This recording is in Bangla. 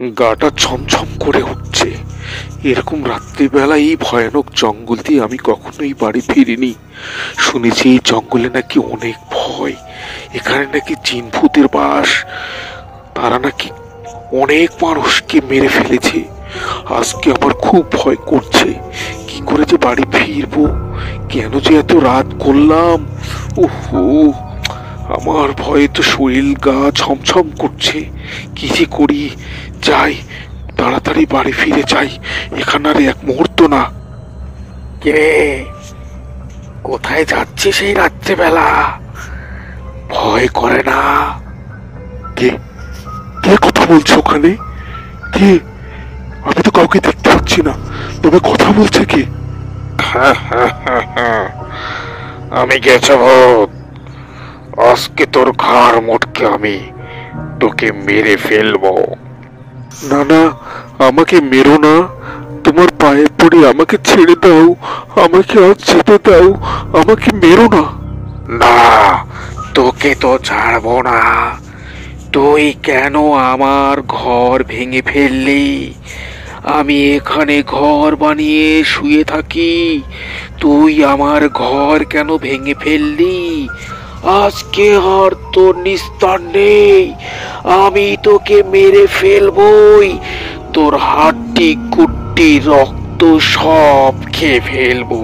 গাটা ছমছম করে উঠছে। এরকম রাত্রিবেলা এই ভয়ানক জঙ্গল দিয়ে আমি কখনোই বাড়ি ফিরিনি। শুনেছি এই জঙ্গলে নাকি অনেক ভয়, এখানে নাকি জিন ভূতের বাস, তারা নাকি অনেক মানুষকে মেরে ফেলেছে। আজকে আমার খুব ভয় করছে, কি করে যে বাড়ি ফিরবো, কেন যে এত রাত করলাম। ওহো, আমার ভয়ে তো শরীর গা ছমছম করছে। কি যে করি, যাই তাড়াতাড়ি বাড়ি ফিরে যাই, এখানে আর এক মুহূর্ত না। কে, কোথায় যাচ্ছিস এই রাত্রেবেলা? ভয় করে না? কে, কে কথা বলছে ওখানে? কে? আমি তো কাউকে দেখতে পাচ্ছি না, তবে কথা বলছে কে? আমি গেছভূত, আজকে তোর ঘাড় মোটকে আমি তোকে মেরে ফেলবো। না না, আমাকে মেরো না, তোমার পায়ে পড়ে আমাকে ছেড়ে দাও, আমাকে আজ যেতে দাও, আমাকে মেরো না। না, তোকে তো ছাড়বো না। তুই কেন আমার ঘর ভেঙে ফেললি? আমি এখানে ঘর বানিয়ে শুয়ে থাকি, তুই আমার ঘর কেন ভেঙে ফেললি? আজকে আর তোর নিস্তার নেই, আমি তোকে মেরে ফেলবই। তোর হাড্ডি কুট্টি রক্ত সব খেয়ে ফেলবো।